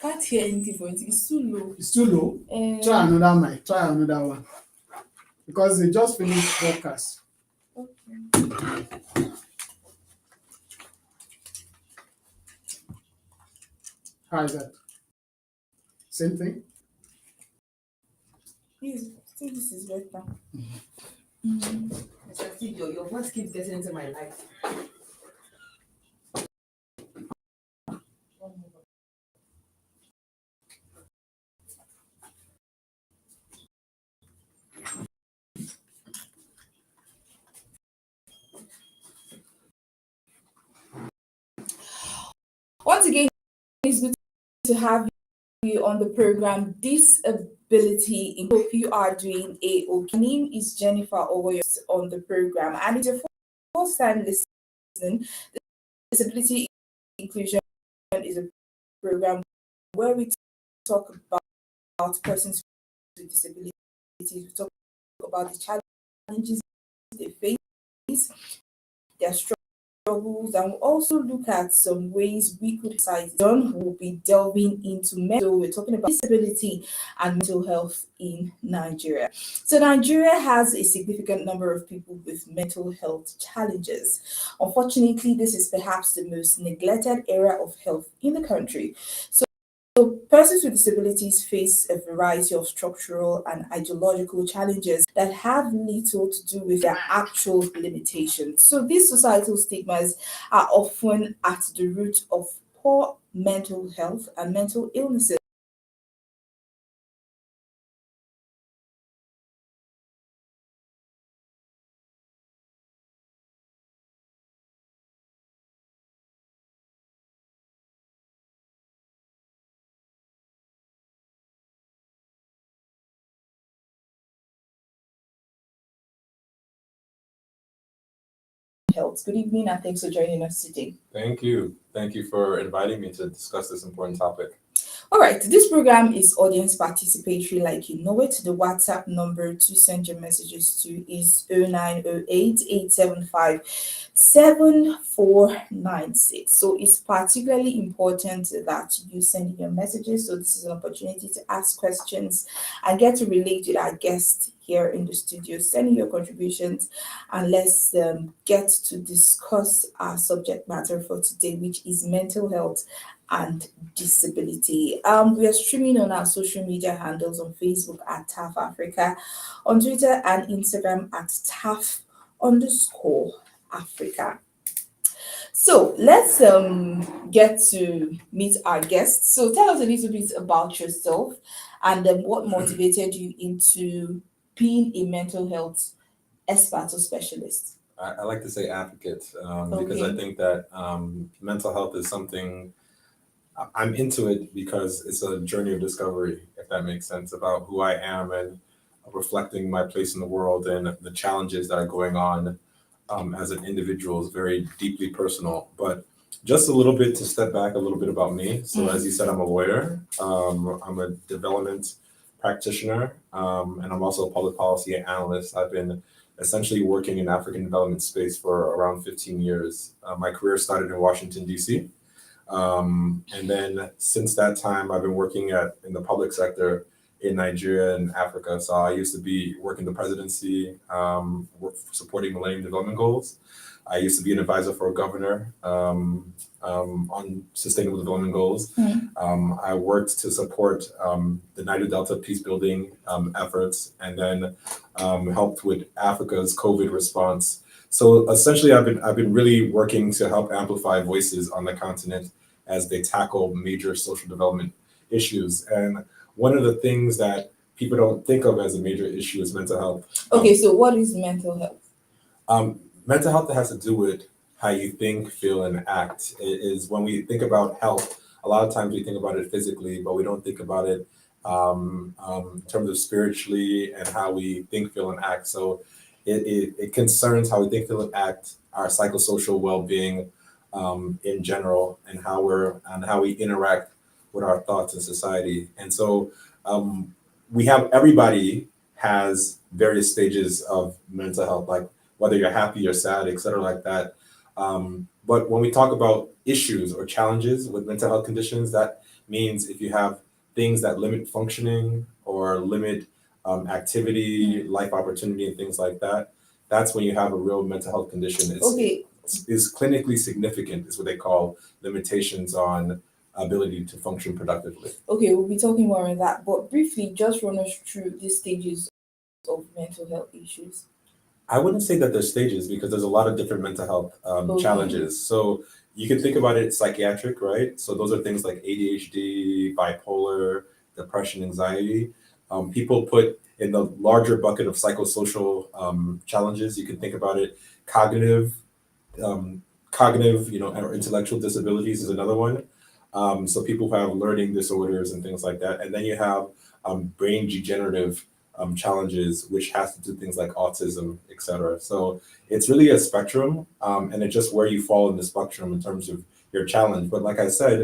can't hear anything for it. It's too low. It's too low. Try another mic. Try another one. Because they just finished broadcast. Okay. How is that? Same thing? Please, I think this is better. Mr. Steve, your voice keeps getting into my life. Once again, it's good to have you on the program Disability. I hope you are doing okay. My name is Jennifer Owoyos on the program, and it's your first time listening. Disability Inclusion is a program where we talk about persons with disabilities. We talk about the challenges they face, their struggles, and we'll also look at some ways we could cite. John will be delving into mental. We're talking about disability and mental health in Nigeria. So Nigeria has a significant number of people with mental health challenges. Unfortunately, this is perhaps the most neglected area of health in the country. So persons with disabilities face a variety of structural and ideological challenges that have little to do with their actual limitations. So these societal stigmas are often at the root of poor mental health and mental illnesses. Health. Good evening and thanks for joining us today. Thank you. Thank you for inviting me to discuss this important topic. All right, this program is audience participatory, like you know it. The WhatsApp number to send your messages to is 0908 875 7496. So it's particularly important that you send in your messages. So this is an opportunity to ask questions and get to relate with our guest here in the studio. Send in your contributions and let's get to discuss our subject matter for today, which is mental health and disability. We are streaming on our social media handles on Facebook at TAF Africa, on Twitter and Instagram at TAF_Africa. So let's get to meet our guests. So tell us a little bit about yourself and what motivated you into being a mental health expert or specialist. I like to say advocate because I think that mental health is something I'm into it because it's a journey of discovery, if that makes sense, about who I am and reflecting my place in the world and the challenges that are going on as an individual is very deeply personal. But just a little bit to step back a little bit about me. So as you said, I'm a lawyer. I'm a development practitioner, and I'm also a public policy analyst. I've been essentially working in African development space for around 15 years. My career started in Washington, D.C. And then since that time, I've been working in the public sector in Nigeria and Africa. So I used to be working the presidency, supporting Millennium Development Goals. I used to be an advisor for a governor on sustainable development goals. I worked to support the Niger Delta peace building efforts, and then helped with Africa's COVID response. So essentially, I've been really working to help amplify voices on the continent as they tackle major social development issues. And one of the things that people don't think of as a major issue is mental health. Okay, so what is mental health? Mental health has to do with how you think, feel, and act. It is when we think about health, a lot of times we think about it physically, but we don't think about it in terms of spiritually and how we think, feel, and act. So it concerns how we think, feel, and act, our psychosocial well-being in general, and how we interact with our thoughts in society. And so everybody has various stages of mental health, like whether you're happy or sad, et cetera, like that. But when we talk about issues or challenges with mental health conditions, that means if you have things that limit functioning or limit activity, life opportunity, and things like that, that's when you have a real mental health condition. Okay, Is clinically significant, is what they call limitations on ability to function productively. okay, we'll be talking more on that, but briefly, just run us through the stages of mental health issues. I wouldn't say that there's stages because there's a lot of different mental health Okay. challenges. So you can think about it psychiatric, right? So those are things like ADHD, bipolar, depression, anxiety. People put in the larger bucket of psychosocial challenges. You can think about it cognitive, or intellectual disabilities is another one. So people who have learning disorders and things like that. And then you have brain degenerative challenges, which has to do things like autism, et cetera. So it's really a spectrum, and it's just where you fall in the spectrum in terms of your challenge. But like I said,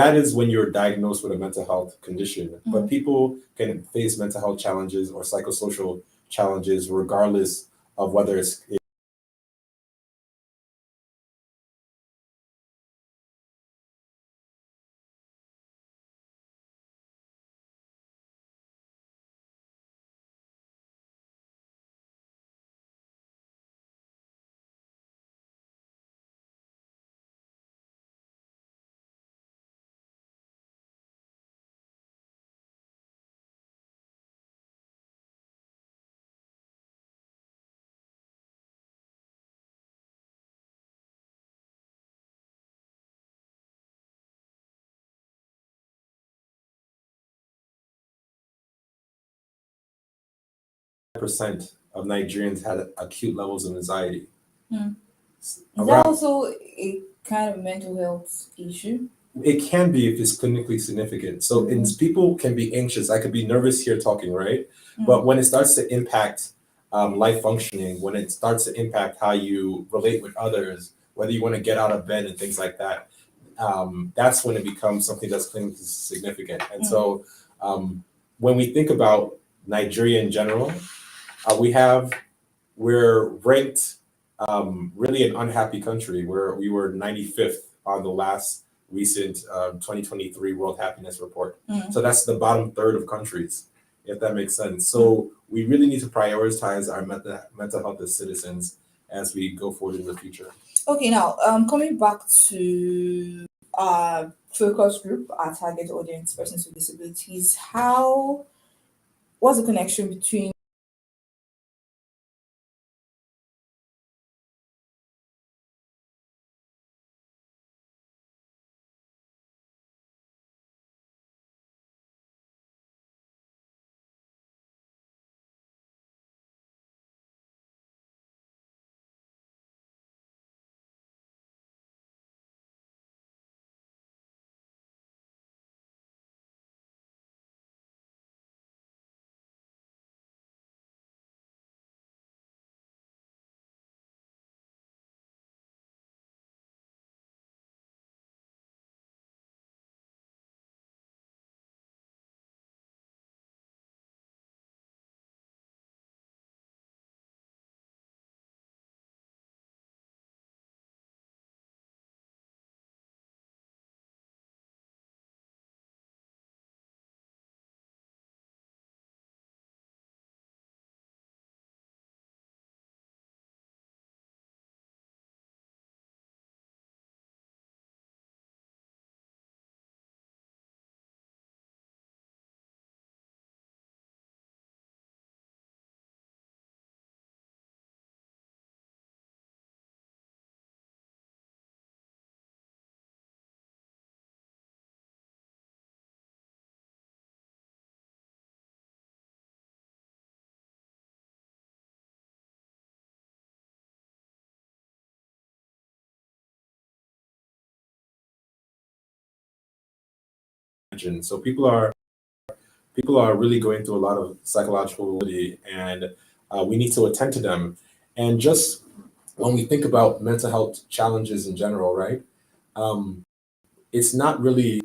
that is when you're diagnosed with a mental health condition. But people can face mental health challenges or psychosocial challenges regardless of whether it's percent of Nigerians had acute levels of anxiety. Is that also a kind of mental health issue? It can be if it's clinically significant. So people can be anxious. I could be nervous here talking, right? But when it starts to impact life functioning, when it starts to impact how you relate with others, whether you want to get out of bed and things like that, that's when it becomes something that's clinically significant. And so when we think about Nigeria in general, we're ranked really an unhappy country where we were 95th on the last recent 2023 World Happiness Report. So that's the bottom third of countries, if that makes sense. So we really need to prioritize our mental health as citizens as we go forward in the future. Okay, now coming back to our focus group, our target audience, persons with disabilities, what's the connection between So people are really going through a lot of psychological and we need to attend to them. And just when we think about mental health challenges in general, right? It's not really,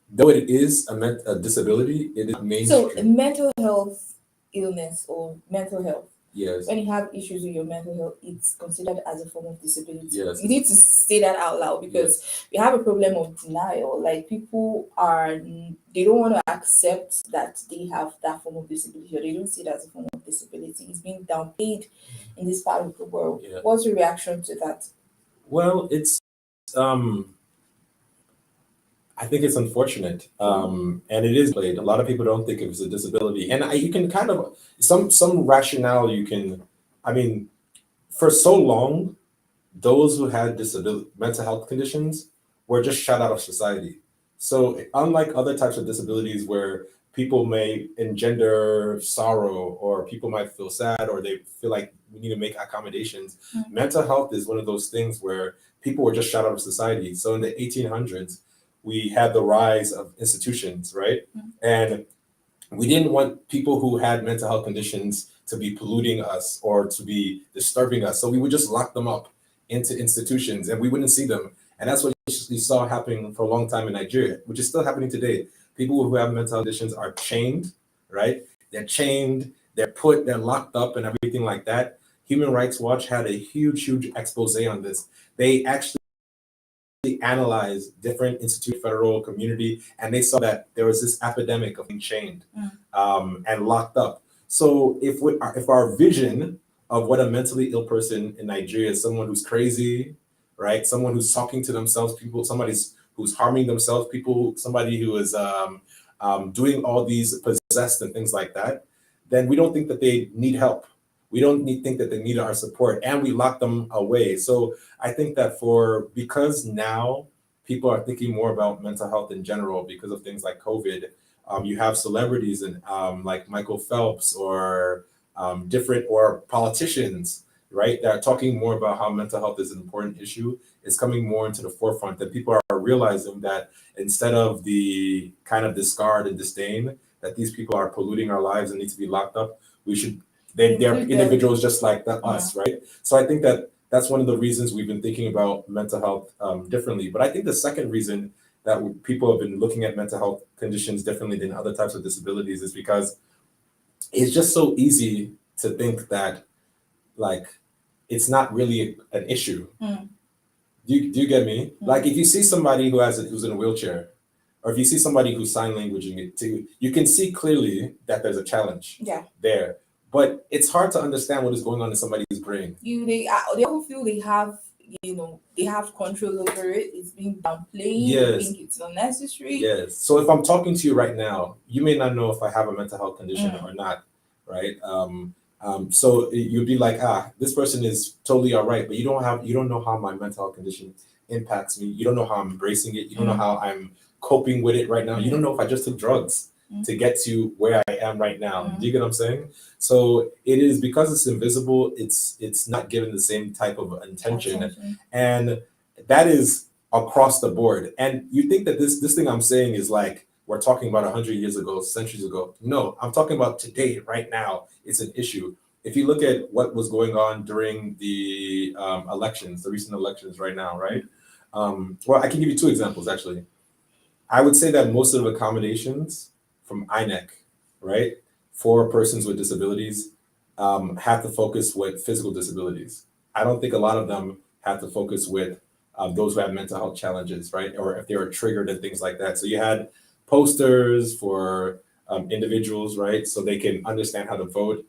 though it is a disability, it is so mainstream. mental health illness or mental health Yes. When you have issues with your mental health, it's considered as a form of disability. Yes. You need to say that out loud because we have a problem of denial. Like people they don't want to accept that they have that form of disability, or they don't see it as a form of disability. It's being downplayed in this part of the world. Yeah. What's your reaction to that? Well, it's I think it's unfortunate, and it is played. A lot of people don't think of it as a disability, and you can kind of some rationale you can. I mean, for so long, those who had disability mental health conditions were just shut out of society. So unlike other types of disabilities where people may engender sorrow or people might feel sad or they feel like we need to make accommodations, mental health is one of those things where people were just shut out of society. So in the 1800s, we had the rise of institutions, right? And we didn't want people who had mental health conditions to be polluting us or to be disturbing us. So we would just lock them up into institutions and we wouldn't see them. And that's what you saw happening for a long time in Nigeria, which is still happening today. People who have mental health conditions are chained, right? They're chained, they're locked up and everything like that. Human Rights Watch had a huge expose on this. They actually analyzed different institute, federal, community, and they saw that there was this epidemic of being chained and locked up. So if our vision of what a mentally ill person in Nigeria is someone who's crazy, right? Someone who's talking to themselves, somebody who's harming themselves, somebody who is doing all these possessed and things like that, then we don't think that they need help. We don't think that they need our support, and we lock them away. So I think that because now people are thinking more about mental health in general because of things like COVID, you have celebrities and like Michael Phelps or politicians, right, that are talking more about how mental health is an important issue. It's coming more into the forefront that people are realizing that instead of the kind of discard and disdain that these people are polluting our lives and need to be locked up, they're individuals just like us, right? So I think that's one of the reasons we've been thinking about mental health differently. But I think the second reason that people have been looking at mental health conditions differently than other types of disabilities is because it's just so easy to think that like it's not really an issue. Do you get me? Like if you see somebody who's in a wheelchair, or if you see somebody who's sign languaging it too, you can see clearly that there's a challenge there. But it's hard to understand what is going on in somebody's brain. They all feel they have control over it. It's being downplayed. Yes. I think it's unnecessary. Yes. So if I'm talking to you right now, you may not know if I have a mental health condition or not, right? So you'd be like, this person is totally all right, but you don't know how my mental health condition impacts me. You don't know how I'm embracing it. You don't know how I'm coping with it right now. You don't know if I just took drugs to get to where I am right now. Do you get what I'm saying? So it is because it's invisible, it's not given the same type of attention. And that is across the board. And you think that this thing I'm saying is like we're talking about 100 years ago, centuries ago. No, I'm talking about today, right now. It's an issue. If you look at what was going on during the elections, the recent elections right now, right? Well, I can give you two examples, actually. I would say that most of the accommodations from INEC, right, for persons with disabilities have to focus with physical disabilities. I don't think a lot of them have to focus with those who have mental health challenges, right, or if they were triggered and things like that. So you had posters for individuals, right, so they can understand how to vote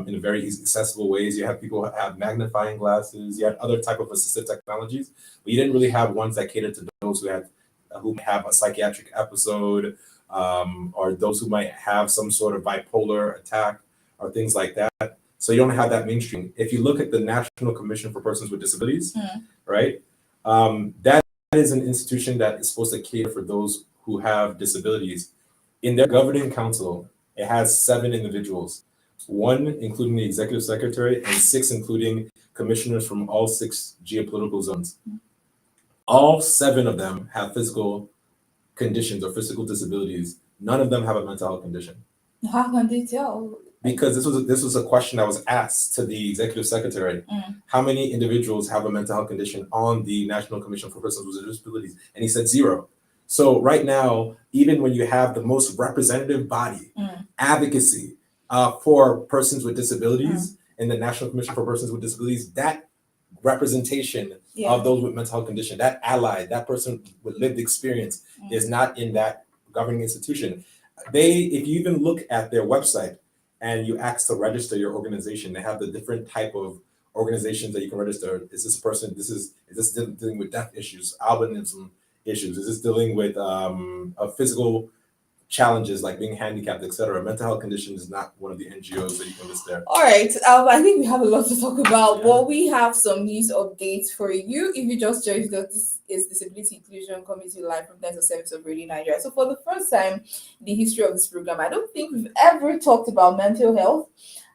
in very accessible ways. You have people who have magnifying glasses. You had other type of assistive technologies, but you didn't really have ones that catered to those who have a psychiatric episode, or those who might have some sort of bipolar attack or things like that. So you don't have that mainstream. If you look at the National Commission for Persons with Disabilities, right, that is an institution that is supposed to cater for those who have disabilities. In their governing council, it has 7 individuals, 1 including the executive secretary and 6 including commissioners from all 6 geopolitical zones. All 7 of them have physical conditions or physical disabilities. None of them have a mental health condition. How can they tell? Because this was a question that was asked to the executive secretary. How many individuals have a mental health condition on the National Commission for Persons with Disabilities? And he said 0. So right now, even when you have the most representative body, advocacy for persons with disabilities, in the National Commission for Persons with Disabilities, that representation Yeah. of those with mental health condition, that ally, that person with lived experience is not in that governing institution. If you even look at their website and you ask to register your organization, they have the different type of organizations that you can register. Is this person, is this dealing with deaf issues, albinism issues? Is this dealing with physical challenges like being handicapped, etc.? Mental health condition is not one of the NGOs that you can list there. All right. I think we have a lot to talk about, Yeah. but we have some news updates for you. If you just joined us, this is Disability Inclusion Committee live from 10 to 7 of Radio Nigeria. So for the first time in the history of this program, I don't think we've ever talked about mental health.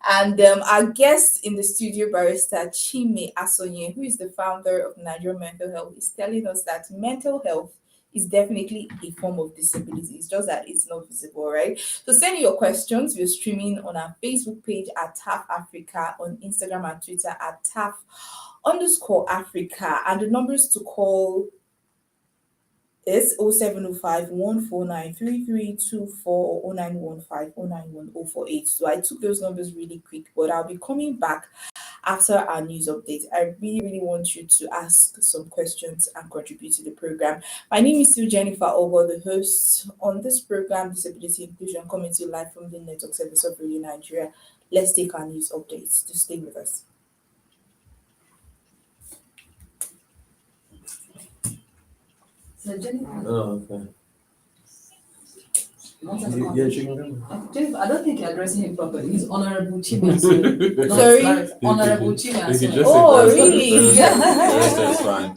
And our guest in the studio, Barrister Chime Asonye, who is the founder of Nigerian Mental Health, is telling us that mental health is definitely a form of disability. It's just that it's not visible, right? So send your questions. We're streaming on our Facebook page at TAF Africa, on Instagram and Twitter at TAF_Africa. And the numbers to call is 0705 149 3324 or 0915 091 048. So I took those numbers really quick, but I'll be coming back after our news update. I really want you to ask some questions and contribute to the program. My name is still Jennifer Ogo, the host on this program, Disability Inclusion Committee, live from the Network Service of Radio Nigeria. Let's take our news updates. Just stay with us. So Jennifer, Oh, okay. you want to come? Yeah, she can go. Jennifer, I don't think you're addressing him properly. He's Honorable Chime. So not Sorry? Barrister. Honorable Chime. You can Asonye. just Oh, say really? That's fine.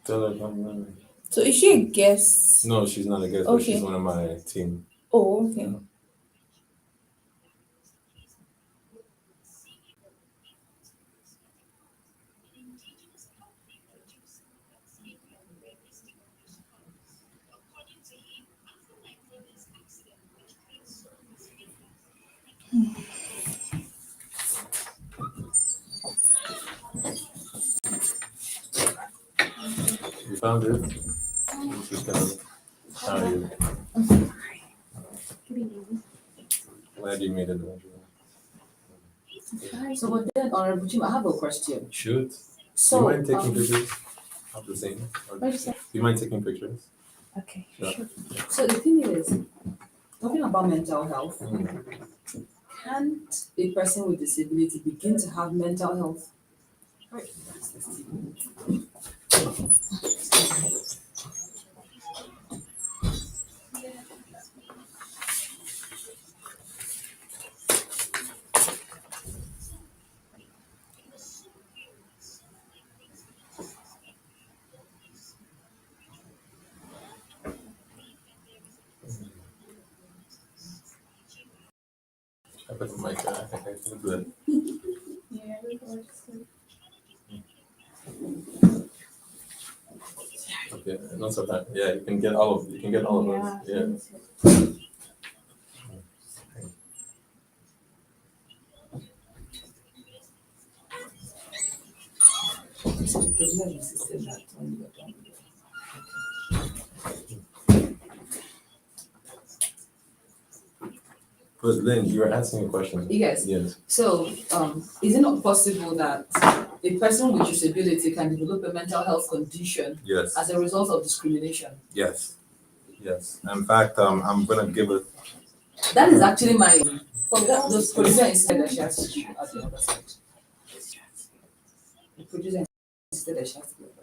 Tell her come on. So is she a guest? No, she's not a guest, but she's Okay. one of my team. Oh, okay. You found it? She's gonna tell you. Glad you made it. So, but then, Honorable Chime, I have a question. Shoot. Do you So, mind taking pictures of the scene? Or what did you say? do you mind taking pictures? Okay. Sure. So the thing is, talking about mental health, Mm. can't a person with disability begin to have mental health? Right. I put the mic there. I think I can do it. Okay, not so bad. Yeah, you can get all of us. Yeah. So the producer insisted that when you were done with it. But Lynn, you were asking a question. Yes. Yes. So, is it not possible that a person with disability can develop a mental health condition Yes. as a result of discrimination? Yes. Yes. In fact, I'm gonna give it. That is actually my. The producer insisted that she has to be at the other side. The producer insisted that she has to be at the other side.